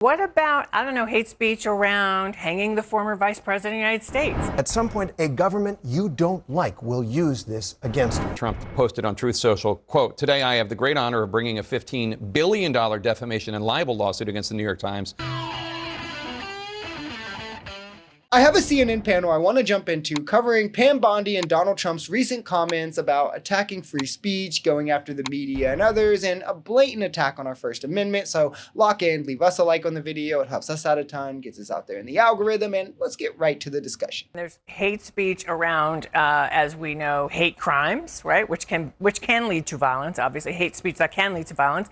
What about, I don't know, hate speech around hanging the former vice president of the United States? At some point, a government you don't like will use this against you. Trump posted on Truth Social, quote, "Today I have the great honor of bringing a $15 billion defamation and libel lawsuit against the New York Times." I have a CNN panel I want to jump into covering Pam Bondi and Donald Trump's recent comments about attacking free speech, going after the media and others, and a blatant attack on our First Amendment. So lock in, leave us a like on the video. It helps us out a ton, gets us out there in the algorithm, and let's get right to the discussion. There's hate speech around, as we know, hate crimes, right? Which can lead to violence. Obviously, hate speech that can lead to violence.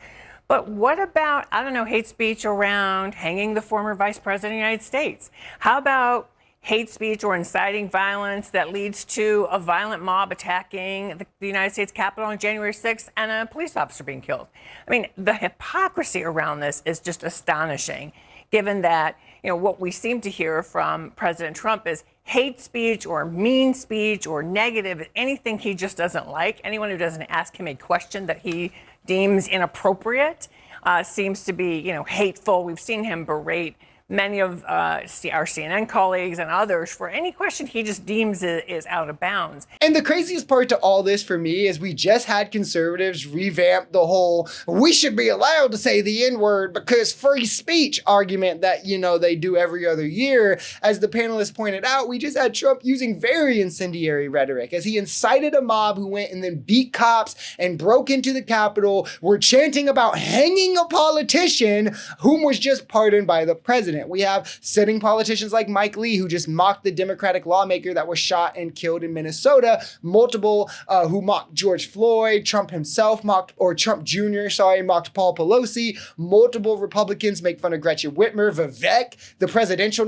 But what about, I don't know, hate speech around hanging the former vice president of the United States? How about hate speech or inciting violence that leads to a violent mob attacking the United States Capitol on January 6th and a police officer being killed? I mean, the hypocrisy around this is just astonishing, given that, you know, what we seem to hear from President Trump is hate speech or mean speech or negative, anything he just doesn't like. Anyone who doesn't ask him a question that he deems inappropriate seems to be, you know, hateful. We've seen him berate many of our CNN colleagues and others for any question he just deems is out of bounds. And the craziest part to all this for me is we just had conservatives revamp the whole "we should be allowed to say the N-word because free speech" argument that, you know, they do every other year. As the panelists pointed out, we just had Trump using very incendiary rhetoric as he incited a mob who went and then beat cops and broke into the Capitol, were chanting about hanging a politician whom was just pardoned by the president. We have sitting politicians like Mike Lee, who just mocked the Democratic lawmaker that was shot and killed in Minnesota, multiple who mocked George Floyd, Trump himself mocked, or Trump Jr., mocked Paul Pelosi, multiple Republicans make fun of Gretchen Whitmer, Vivek, the presidential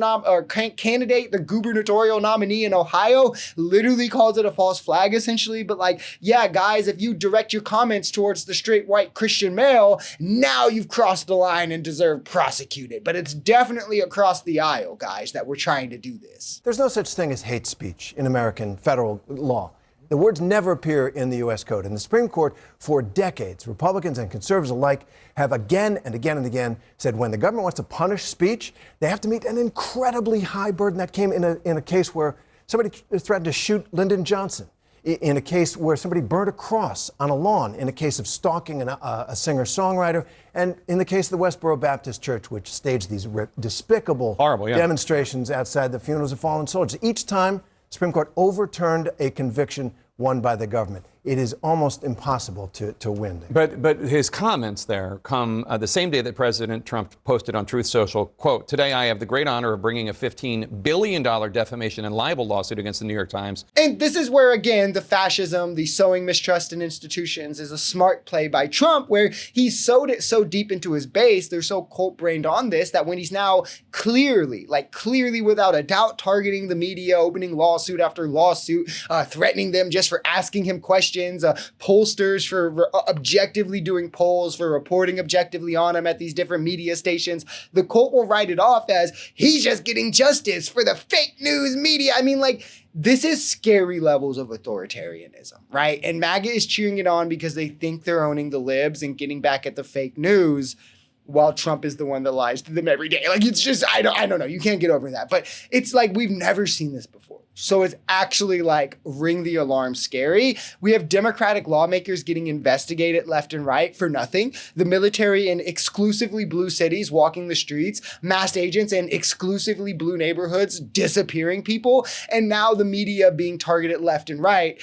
candidate, the gubernatorial nominee in Ohio, literally calls it a false flag essentially, but like, yeah, guys, if you direct your comments towards the straight white Christian male, now you've crossed the line and deserve prosecuted. But it's definitely across the aisle, guys, that we're trying to do this. There's no such thing as hate speech in American federal law. The words never appear in the U.S. Code. And the Supreme Court, for decades, Republicans and conservatives alike, have again and again and again said when the government wants to punish speech, they have to meet an incredibly high burden. That came in a case where somebody threatened to shoot Lyndon Johnson, in a case where somebody burned a cross on a lawn, in a case of stalking a singer-songwriter, and in the case of the Westboro Baptist Church, which staged these despicable demonstrations outside the funerals of fallen soldiers. Each time, the Supreme Court overturned a conviction won by the government. It is almost impossible to win. But his comments there come the same day that President Trump posted on Truth Social, quote, "Today I have the great honor of bringing a $15 billion defamation and libel lawsuit against the New York Times." And this is where, again, the fascism, the sowing mistrust in institutions is a smart play by Trump, where he sowed it so deep into his base, they're so cult-brained on this, that when he's now clearly without a doubt targeting the media, opening lawsuit after lawsuit, threatening them just for asking him questions, pollsters for objectively doing polls, for reporting objectively on him at these different media stations, the cult will write it off as he's just getting justice for the fake news media. I mean, like, this is scary levels of authoritarianism, right? And MAGA is cheering it on because they think they're owning the libs and getting back at the fake news, while Trump is the one that lies to them every day. Like, it's just, I don't know. You can't get over that. But it's like, we've never seen this before. So it's actually like ring the alarm scary. We have Democratic lawmakers getting investigated left and right for nothing. The military in exclusively blue cities walking the streets, masked agents in exclusively blue neighborhoods disappearing people. And now the media being targeted left and right,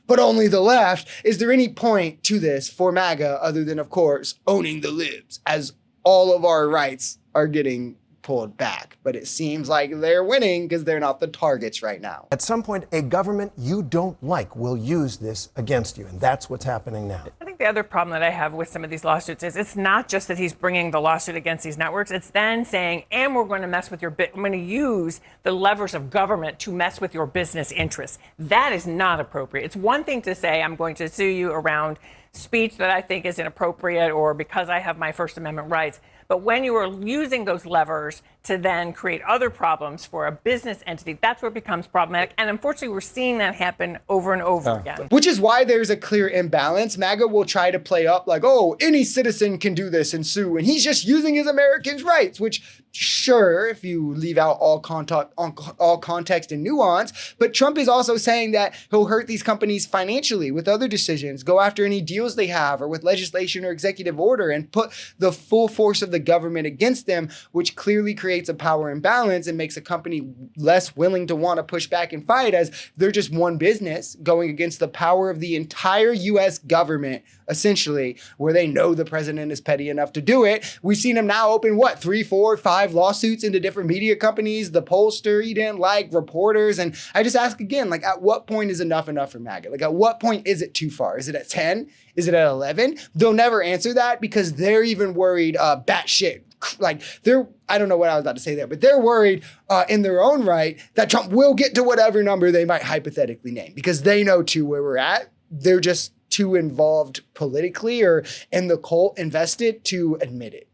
but only the left. Is there any point to this for MAGA other than, of course, owning the libs, as all of our rights are getting pulled back? But it seems like they're winning because they're not the targets right now. At some point, a government you don't like will use this against you, and that's what's happening now. I think the other problem that I have with some of these lawsuits is it's not just that he's bringing the lawsuit against these networks. It's then saying, and we're going to mess with I'm going to use the levers of government to mess with your business interests. That is not appropriate. It's one thing to say, I'm going to sue you around speech that I think is inappropriate or because I have my First Amendment rights. But when you are using those levers to then create other problems for a business entity, that's where it becomes problematic. And unfortunately, we're seeing that happen over and over again. Which is why there's a clear imbalance. MAGA will try to play up like, oh, any citizen can do this and sue, and he's just using his Americans' rights, which sure, if you leave out all context and nuance, but Trump is also saying that he'll hurt these companies financially with other decisions, go after any deals they have or with legislation or executive order, and put the full force of the government against them, which clearly creates a power imbalance and makes a company less willing to want to push back and fight, as they're just one business going against the power of the entire US government, essentially, where they know the president is petty enough to do it. We've seen him now open, 3, 4, 5 lawsuits into different media companies, the pollster he didn't like, reporters. And I just ask again, at what point is enough for MAGA? At what point is it too far? Is it at 10? Is it at 11? They'll never answer that because they're even worried batshit. I don't know what I was about to say there, but they're worried in their own right that Trump will get to whatever number they might hypothetically name because they know too where we're at. They're just too involved politically or in the cult invested to admit it.